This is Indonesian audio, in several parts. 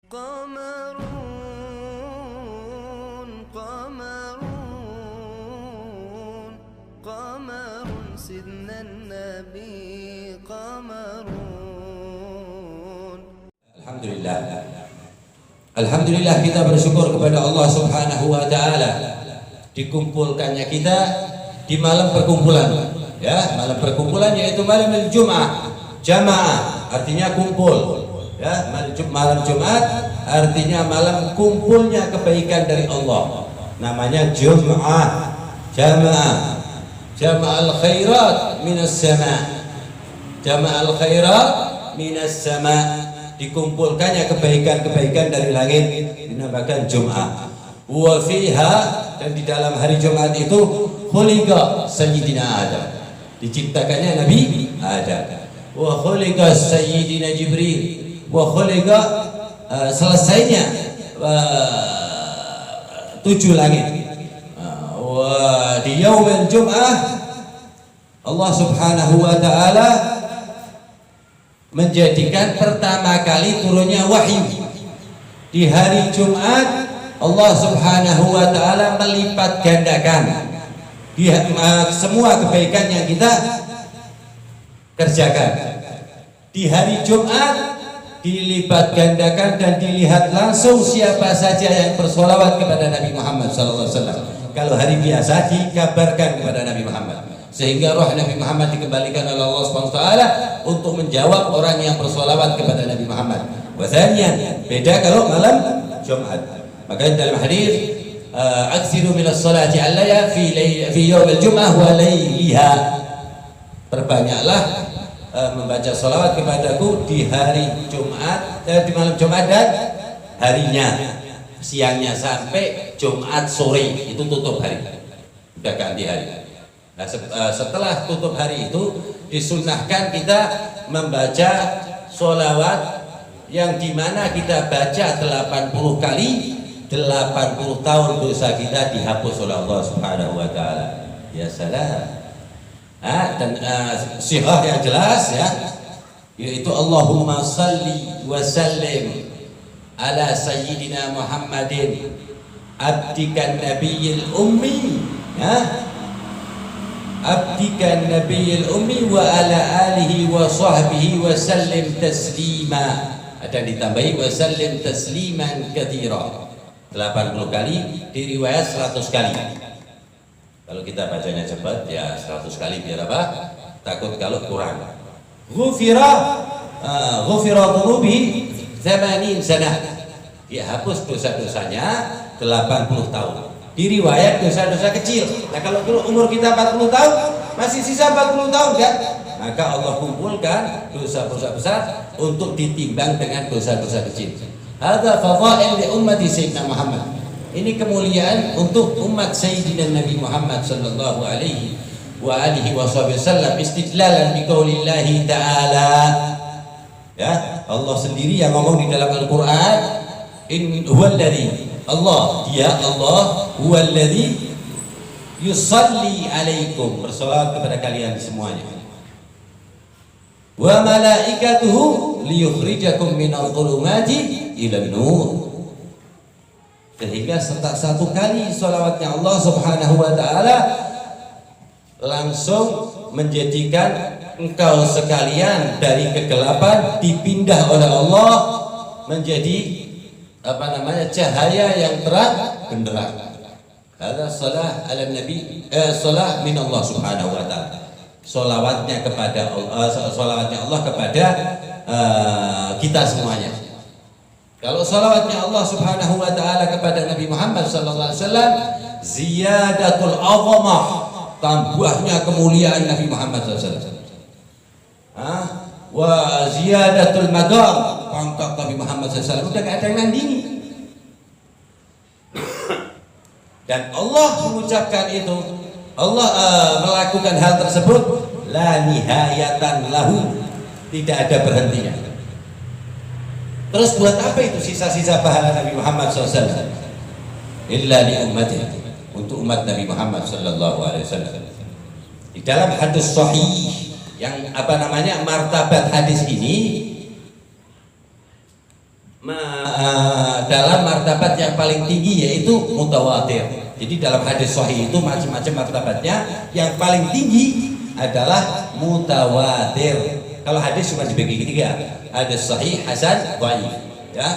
قمرون قمرون قمر سيدنا النبي قمرون. Alhamdulillah kita bersyukur kepada Allah Subhanahu wa taala dikumpulkannya kita di malam perkumpulan, ya, malam perkumpulan yaitu malam Jumat. Jamaah artinya kumpul, ya, malam Jumat artinya malam kumpulnya kebaikan dari Allah. Namanya Jum'ah, jamaah, jama'al khairat minas sama', jama'al khairat minas sama', dikumpulkannya kebaikan-kebaikan dari langit, dinamakan Jum'ah. Wa fiha, dan di dalam hari Jumat itu khuliqa Sayyidina Adam, diciptakannya Nabi Adam. Wa khuliqa Sayyidina Jibril, wa khuliqa selesainya 7 langit. Wa di yaumil Jum'ah Allah Subhanahu wa taala menjadikan pertama kali turunnya wahyu. Di hari Jumat Allah Subhanahu wa taala melipat gandakan semua kebaikan yang kita kerjakan. Di hari Jumat dilipat gandakan dan dilihat langsung siapa saja yang bersolawat kepada Nabi Muhammad SAW. Kalau hari biasa dikabarkan kepada Nabi Muhammad, sehingga roh Nabi Muhammad dikembalikan oleh Allah SWT untuk menjawab orang yang bersolawat kepada Nabi Muhammad. Wasanya beda kalau malam Jumat. Maka dalam hadis aksiru minas salati alayya fi yawmil jum'ah wa layliha, perbanyaklah membaca salawat kepadaku di hari Jumat, di malam Jumat dan harinya, siangnya sampai Jumat sore itu tutup hari, udah ganti hari. Nah, setelah tutup hari itu disunnahkan kita membaca sholawat yang dimana kita baca 80 kali, 80 tahun dosa kita dihapus oleh Allah Subhanahu wa taala. Ya salam. Dan sihah yang jelas, ya, yaitu Allahumma salli wa sallim ala sayyidina Muhammadin abdikan nabiyil ummi, ya, abdikan nabiyil ummi wa ala alihi wa sahbihi wa sallim taslima. Ada ditambahi wa sallim tasliman katsira, 80 kali, di riwayat 100 kali. Kalau kita bacanya cepat ya 100 kali, biar apa? Takut kalau kurang. Ghufira dhunubi 80 sanah, dia hapus dosa-dosanya 80 tahun. Di riwayat dosa-dosa kecil. Nah, kalau umur kita 40 tahun masih sisa 40 tahun kan? Maka Allah kumpulkan dosa-dosa besar untuk ditimbang dengan dosa-dosa kecil. Hadza fadha'il li ummati Sayyidina Muhammad. Ini kemuliaan untuk umat Sayyidina Nabi Muhammad sallallahu alaihi wa alihi wasallam, istidlalan bi qaulillahi ta'ala. Ya, Allah sendiri yang ngomong di dalam Al-Qur'an, in huwallazi, Allah, dia Allah, huwallazi yusalli alaikum, bersolawat kepada kalian semuanya. Wa malaikatuhu liyukhrijakum minadh dhulumati ilan nur. Sehingga satu kali sholawatnya Allah Subhanahu wa ta'ala langsung menjadikan engkau sekalian dari kegelapan dipindah oleh Allah menjadi cahaya yang terang benderang. Ada salah ala nabi, salah min Allah Subhanahu wa ta'ala, sholawatnya kepada Allah, sholawatnya Allah kepada kita semuanya. Kalau salawatnya Allah Subhanahu wa taala kepada Nabi Muhammad sallallahu alaihi wasallam, ziyadatul azamah, tambahnya kemuliaan Nabi Muhammad sallallahu alaihi wasallam. Wa ziyadatul madam, pangkat Nabi Muhammad sallallahu alaihi wasallam udah enggak ada yang nandingi. Dan Allah mengucapkan itu, Allah melakukan hal tersebut la nihayatan lahu, tidak ada berhentinya. Terus buat apa itu sisa-sisa pahala Nabi Muhammad SAW? Illa li ummati, untuk umat Nabi Muhammad sallallahu alaihi wasallam. Di dalam hadis sahih yang martabat hadis ini dalam martabat yang paling tinggi yaitu mutawatir. Jadi dalam hadis sahih itu macam-macam martabatnya, yang paling tinggi adalah mutawatir. Kalau hadis cuma dibagi tiga, ada sahih, hasan, dhaif, ya.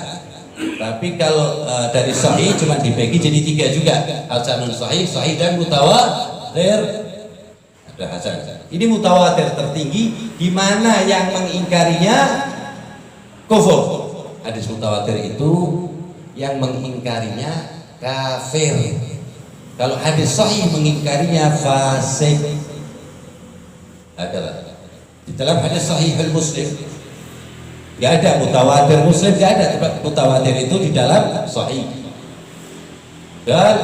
Tapi kalau dari sahih cuma dibagi jadi tiga juga, hasanun sahih, sahih dan mutawatir. Ada hasan. Ini mutawatir tertinggi, di mana yang mengingkarinya kufur. Hadis mutawatir itu yang mengingkarinya kafir. Kalau hadis sahih mengingkarinya fasik. Adalah di dalam hadis sahih Muslim nggak ada mutawatir, Muslim nggak ada tempat mutawatir itu di dalam sahih. Dan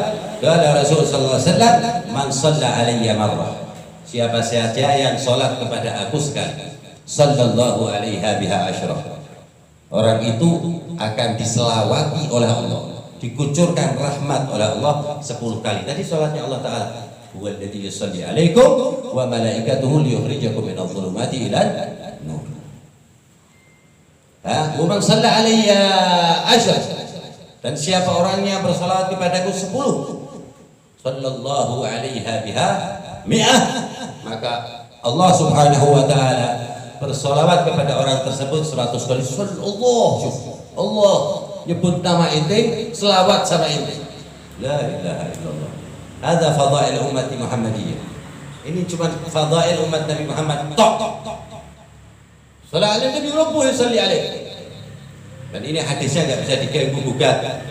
Rasul sallallahu alaihi wasallam, man shalla alayya marrah, siapa saja yang sholat kepada aku sekali, sallallahu alaiha biha asyrah, orang itu akan diselawati oleh Allah, dikucurkan rahmat oleh Allah 10 kali. Tadi sholatnya Allah Ta'ala, huwallazi yusalli alaikum wa malaikatuhu liyukhrijakum minadh dhulumati ilal nur. Wa man shalla alayya asyar, dan siapa orangnya bersalawat kepadaku 10, sallallahu alaiha biha mi'ah, maka Allah Subhanahu wa taala bersalawat kepada orang tersebut 100 kali. Allah nyebut nama ente, selawat sama ente. La ilaha illallah. Ada fadail umat Muhammadiyah. Ini cuma fadail umat Nabi Muhammad. Salat ala Nabi Rabbuh salli alaihi. Dan ini hadisnya nggak bisa diganggu gugat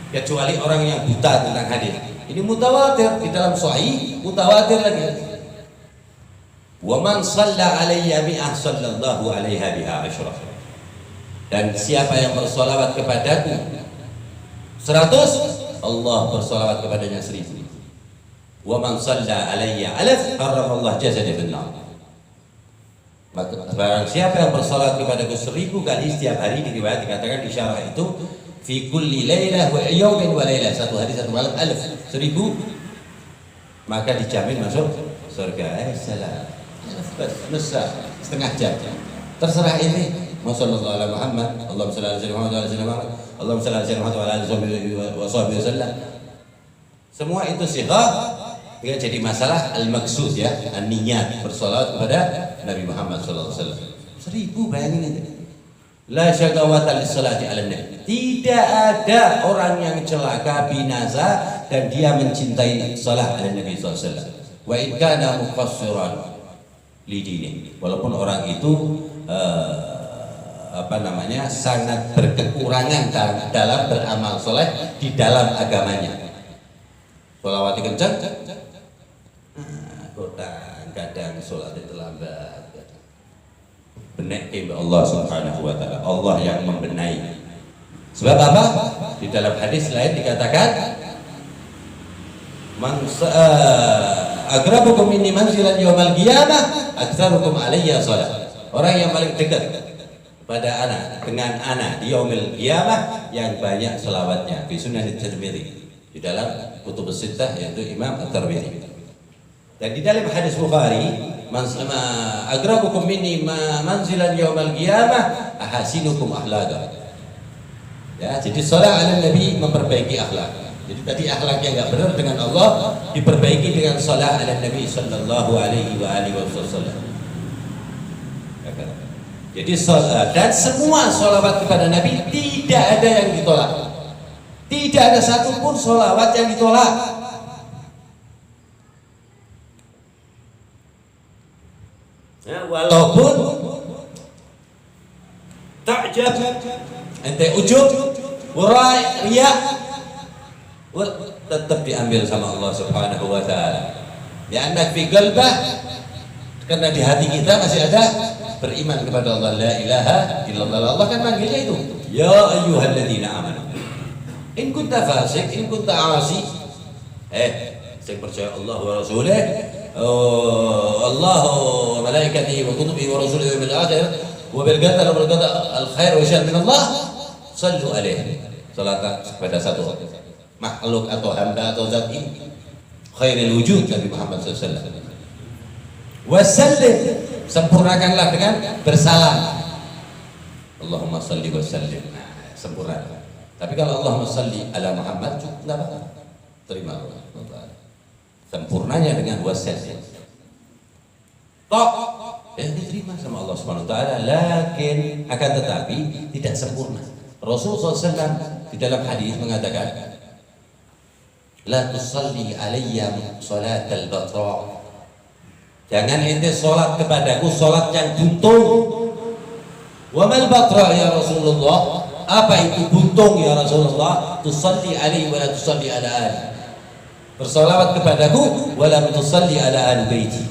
kecuali orang yang buta tentang hadis. Ini mutawatir di dalam sahih, mutawatir lagi. Wa man shalla alayya mi'ah sallallahu alaiha biha asyrah. Dan siapa yang bersolawat kepadaku 100, Allah bersolawat kepadanya 1000. Wa man shalla alayya alaf harramallahu jasadi fin nar. Maka barang siapa yang bersolat kepadaku 1000 kali setiap hari, di riwayat dikatakan di syarah itu fi kulli lailah wa yawmin wa lailah, satu hari satu malam, 1000, maka dijamin masuk surga. Salam nusa setengah jam, terserah ini. Sallallahu alaihi Muhammad, Allahumma shalli ala sayyidina Muhammad wa ala sayyidina Muhammad, Allahumma shalli ala sayyidina Muhammad wa ala alihi wasallam. Semua itu sighah. Tidak jadi masalah al-maksud, ya, an-niyat, bersolawat kepada Nabi Muhammad sallallahu alaihi wasallam. 1000, bayangin aja. La syaqawata lis-salati 'alan nabi. Tidak ada orang yang celaka, binasa, dan dia mencintai salat ala Nabi sallallahu alaihi wasallam. Wa in kana muqassiran li dinihi. Walaupun orang itu sangat berkekurangan dalam beramal soleh di dalam agamanya. Sholawati kencang, kadang sholat itu lambat. Benek Allah Subhanahu wa taala, Allah yang membenahi. Sebab apa? Di dalam hadis lain dikatakan, man agrabukum minni manzilan yaumal qiyamah aktsarukum alayya shalah. Orang yang paling dekat pada ana dengan ana di yaumil qiyamah yang banyak selawatnya. Fi Sunan Tirmidzi, di dalam kutubus sittah, yaitu Imam At-Tirmidzi. Dan di dalam hadis Bukhari, agrabukum minni manzilan yaumal qiyamah ahasinukum akhlaqa. Ya, jadi salat ala Nabi memperbaiki akhlak. Jadi tadi akhlaknya enggak benar dengan Allah, diperbaiki dengan salat ala Nabi sallallahu alaihi wasallam. Jadi salat dan semua salawat kepada Nabi tidak ada yang ditolak. Tidak ada satupun salawat yang ditolak. Ya, walaupun ta'jab, ente ujub, warai, riya, tetap diambil sama Allah Subhanahu wa taala. Ya, anak fi qalbah, karena di hati kita masih ada beriman kepada Allah, la ilaha illallah. Allah kan manggilnya itu, ya ayyuhalladzina amanu. In kunta fasik, in kunta asi, saya percaya Allah wa rasulih, Allah wa malaikatihi wa kutubihi wa rusulihi bil akhir wa bil qadar al khair wa syarr min Allah, sallu alaihi. Salat kepada satu makhluk atau hamba atau zat ini, khairul wujud Nabi Muhammad sallallahu alaihi wasallam. Wasallim, sempurnakanlah dengan bersalam. Allahumma salli wa sallim. sempurna. Tapi kalau Allahumma shalli ala Muhammad cukup enggak apa-apa. Terima Allah. Sempurnanya dengan wasatnya. Tok diterima sama Allah Subhanahu wa taala, lakin akan tetapi tidak sempurna. Rasulullah SAW di dalam hadis mengatakan, la tusalli alayya salatal batra. Jangan ente salat kepadaku salat yang buntung. Wa mal batra ya Rasulullah? Apa itu buntung ya Rasulullah? Tusalli alaihi wa la tusalli ala ali. Bersolawat kepadaku wa la tusalli ala ahli baiti.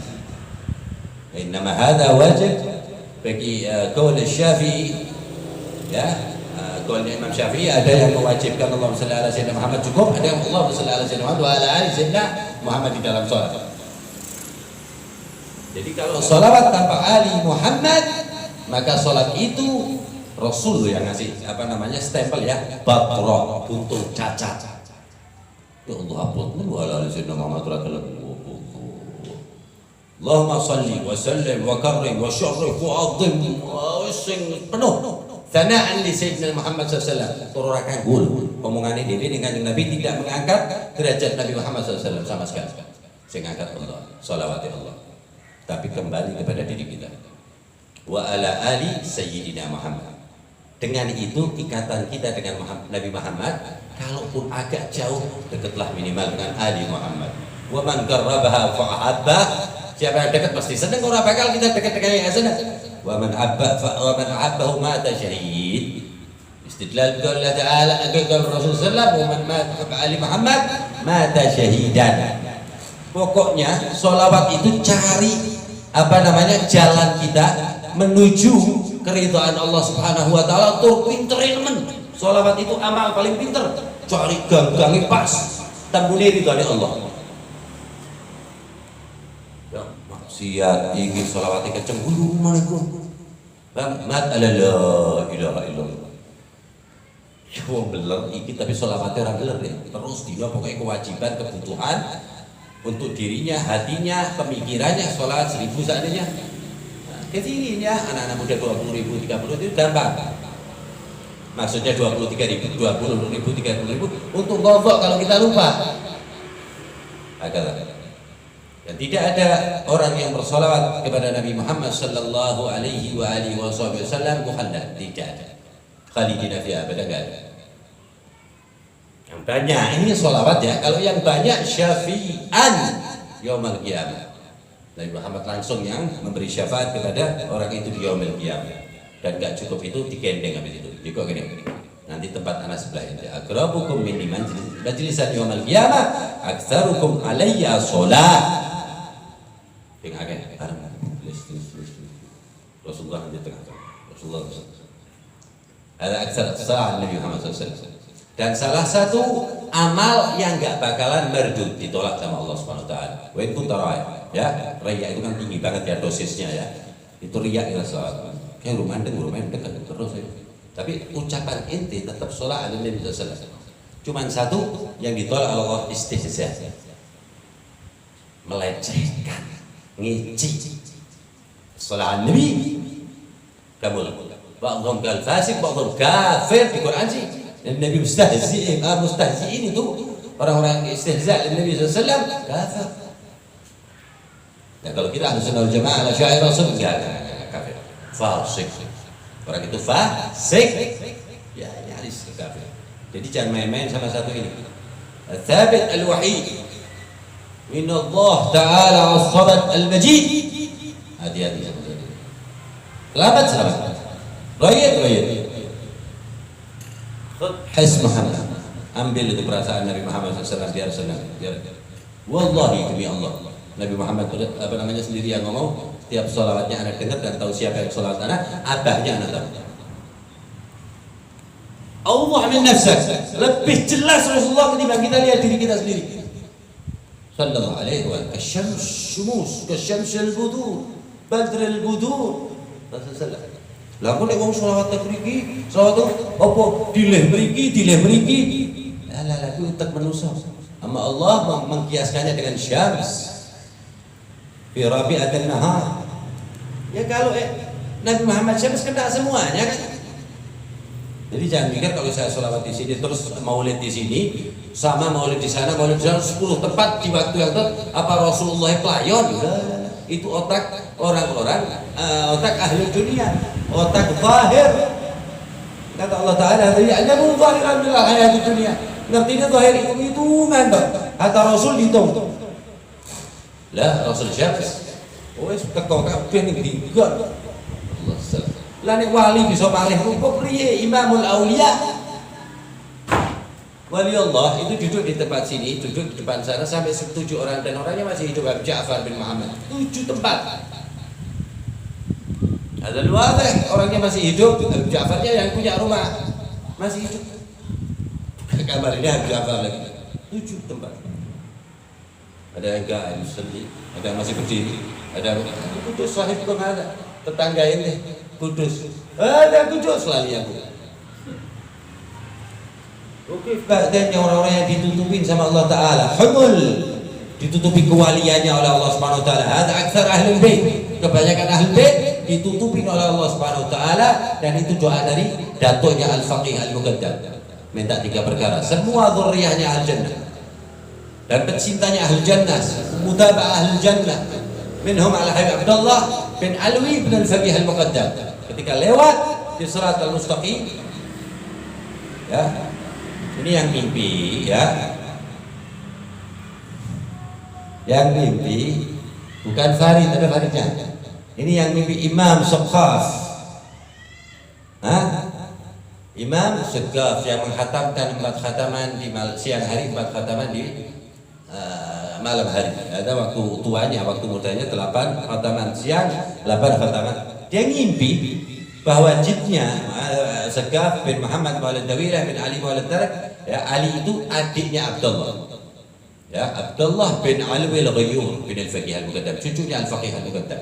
Innama hadha wajib bagi qaul Syafi'i, ya. Qaul Imam Syafi'i ada yang mewajibkan Allahumma shalli ala sayyidina Muhammad cukup, ada yang Allahumma shalli ala sayyidina Muhammad wa ala ali sayyidina Muhammad di dalam salat. Jadi kalau salawat tanpa ali Muhammad, maka salat itu Rasul yang ngasih stempel ya, batra, buntung, cacat. Ya Allah apot wa ala ali sayyidina Muhammad radhiyallahu. Allahumma shalli wa sallim wa karrim wa syarrif wa adhim wa sing penuh thana'an li sayyidina Muhammad sallallahu alaihi wasallam. Tururakan gul omongane dhewe ning Kanjeng Nabi tidak mengangkat derajat Nabi Muhammad sallallahu alaihi wasallam sama sekali. Sing ngangkat Allah, shalawat Allah. Tapi kembali kepada diri kita. Wa ala ali sayyidina Muhammad. Dengan itu ikatan kita dengan Nabi Muhammad, kalaupun agak jauh, dekatlah minimal dengan ali Muhammad. Wa man qarrabaha fa'habba. Siapa yang dekat pasti senang, orang bakal kita dekat dengan yang senang. Wa man ahabbahu mata syahid. Istidlal qaul Allah Ta'ala qaul Rasul sallallahu alaihi wasallam ali Muhammad mata syahidan. Pokoknya sholawat itu cari jalan kita menuju keridhaan Allah Subhanahu wa taala. Tur pinterin men. Sholawat itu amal paling pinter. Cari gang-gangi pas. Tambune ridhane Allah. Maksiat iki sholawat kenceng guru manaiku. Bang mat ala la ilaha illallah. Yo bener iki tapi sholawatnya ora bener ya. Terus dia pokoknya kewajiban, kebutuhan untuk dirinya, hatinya, pemikirannya sholawat 1000 seandainya. Nah, kecilnya anak-anak muda 20.000, 30.000 itu gampang. Maksudnya 23.000, 20.000, 30.000 untuk ngobok kalau kita lupa. Agak. Dan tidak ada orang yang bersolawat kepada Nabi Muhammad sallallahu alaihi wa alihi wasallam mukhallad, tidak ada. Khalidina fi abada, enggak ada. Yang banyak ini solawat ya. Kalau yang banyak syafi'an yaumil qiyamah. Nabi Muhammad langsung yang memberi syafaat kepada orang itu di yaumil qiyamah. Dan enggak cukup itu digendeng habis itu. Juga gini. Nanti tempat anak sebelah ini. Akrabukum minni majlisan yaumil qiyamah aktsarukum alayya shalah. Yang agak bareng Rasulullah di tengah. Rasulullah ada aksar Nabi Muhammad SAW. Dan salah satu amal yang enggak bakalan merdud ditolak sama Allah Subhanahu wa taala. Wa in kunta ya, riya itu kan tinggi banget ya dosisnya ya. Itu riya ya salat. Yang rumandeng terus ya. Tapi ucapan inti tetap salat ala Nabi sallallahu alaihi wasallam. Cuman satu yang ditolak Allah istihza. Melecehkan, ngeci. Salat Nabi kabul. Ba'dhum kal fasik, ba'dhum kafir di Quran sih. Dan Nabi mustahzi'in itu orang-orang yang istihza' Nabi SAW kafir. Nah kalau kita Ahlus Sunnah wal Jamaah ala syair Rasul enggak kafir. Fasik. Orang itu fasik. Ya nyaris kafir. Jadi jangan main-main sama satu ini. Thabit al-wahid min Allah Ta'ala as-samad al-majid. Hati-hati sama itu. Selamat. Rayyat. His Muhammad, ambil itu perasaan Nabi Muhammad SAW biar senang. Wallahi demi Allah, Nabi Muhammad sendiri yang ngomong, tiap sholawatnya anak dengar dan tahu siapa yang sholawat anak, abahnya anak tahu. Allah min nafsak, lebih jelas Rasulullah ketimbang kita lihat diri kita sendiri. Sallallahu alaihi wa sallam, kasyams syumus, kasyamsil budur, badril budur. Rasulullah. Lah kok nek wong selawat mriki, selawat apa dileh mriki. Lah ku utek manusa. Amma Allah mengkiaskannya dengan syams. Fi rabi'atin nahar. Ya kalau Nabi Muhammad syams kena semuanya kan. Jadi jangan mikir kalau saya sholawat di sini terus maulid di sini sama maulid di sana 10 tempat di waktu yang apa Rasulullah pelayon? Itu otak orang-orang, otak ahli dunia, otak zahir. Kata Allah Taala, "Ya'lamu zahiran bil hayati dunia." Ngertinya zahir itu ngandok. Kata Rasul dihitung. Lah Rasul siapa? Wes teko kabeh ning dinggon. Allah sabar. Lah nek wali bisa malih rupa priye Imamul Auliya? Wali Allah itu duduk di tempat sini, duduk di depan sana sampai 7 orang dan orangnya masih hidup. Abu Ja'far bin Muhammad 7 tempat. Ada luar orangnya masih hidup. Abu Ja'farnya yang punya rumah masih hidup. Kamar ini Abu Ja'far lagi 7 tempat. Ada yang gak musalli, ada yang masih berdiri, ada yang kudus sahib kemana? Tetangga ini kudus, ada kudus lali aku. Oke, dan orang-orang yang ditutupin sama Allah Taala, humul, ditutupi kewaliannya oleh Allah Subhanahu Wa Taala. Ada aksar ahlul bait, kebanyakan ahlul bait ditutupin oleh Allah Subhanahu Wa Taala, dan itu doa dari datonya Al-Faqih Al-Muqaddam. Minta 3 perkara, semua dzurriyyahnya al-jannah dan pencintanya ahli jannah, mutaba'ah ahli jannah. Minhum Al-Habib Abdullah bin Alwi bin Al-Faqih Al-Muqaddam. Ketika lewat di Shiratal Mustaqim, ya, ini yang mimpi, ya, yang mimpi bukan Farid, ada Faridnya. Ini yang mimpi Imam Saqqaf, Imam Saqqaf yang menghatamkan 4 khataman di siang hari, 4 khataman di malam hari. Ada waktu tuanya, waktu mudanya 8 khataman siang, 8 khataman. Dia ngimpi bahwa jidnya Saqqaf bin Muhammad Maulid Dawilah bin Ali Maulid Tarak, ya, Ali itu adiknya Abdullah, ya, Abdullah bin Alwi al-Ghayyur bin Al-Faqih Al-Muqaddam, cucunya Al-Faqih Al-Muqaddam.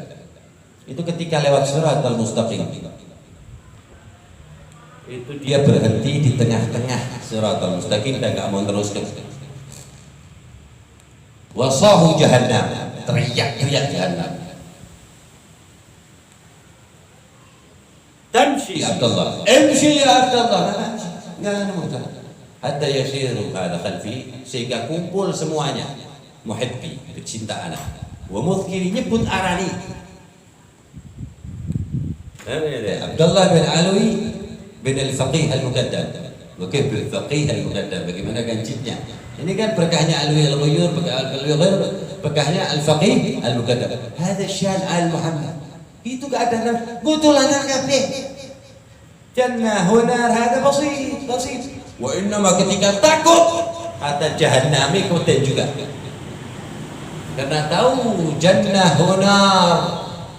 Itu ketika lewat Shiratal Mustaqim, itu dia berhenti di tengah-tengah Shiratal Mustaqim dan gak mau teruskan. Wasahu jahannam, teriak-teriak jahannam. Tamshi Abdullah, emshi ya Abdullah, nggak mau jalan. Hatta yasiru ala khalfi, sehingga kumpul semuanya muhibbi, pecinta anak. Wa mudhkiri, nyebut arani. Abdullah bin Alwi bin Al-Faqih Al-Muqaddam. Oke, Al-Faqih Al-Muqaddam, bagaimana ganjitnya? Ini kan berkahnya Alwi Al-Ghayyur, berkahnya Al-Faqih Al-Muqaddam. Hada syan Al-Muhammad. Itu keadaan butulannya kabeh. Jannah wa nar, hada basit. Wa innama ketika takut kata jahannami kemudian juga. Karena tahu jannah wa nar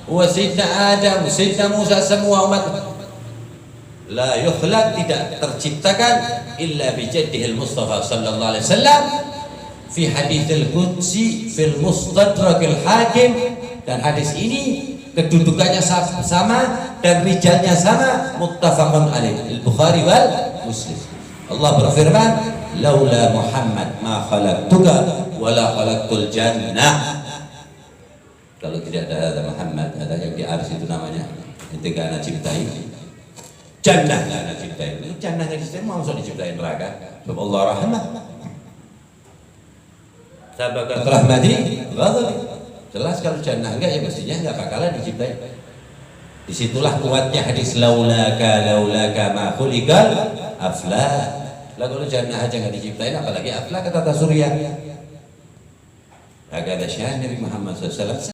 wa Sayyidina Adam, Sayyidina Musa, semua umat la yukhlaq, tidak terciptakan illa bi jaddihil Mustafa sallallahu alaihi wasallam fi haditsil qudsi fil mustadrakil hakim. Dan hadis ini kedudukannya sama dan rijalnya sama, muttafaqun alaih, Al-Bukhari wal Muslim. Allah berfirman, laula Muhammad ma khalaqtuka wala khalaqtul jannah. Kalau tidak ada Muhammad, ada yang di arsy itu namanya, itu gak ana ciptain jannah, gak ana ciptain. Itu jannah yang diciptain, mau diciptain neraka. Sebab Allah rahmat. Sabaqat rahmati ghadabi. Jelas kalau jannah enggak, ya mestinya enggak bakalan diciptain. Disitulah kuatnya hadis laulaka ma khuliqal aflah. Lah kalau jannah aja enggak diciptain, apalagi aflah, kata Surya. Agak ada syair Nabi Muhammad SAW.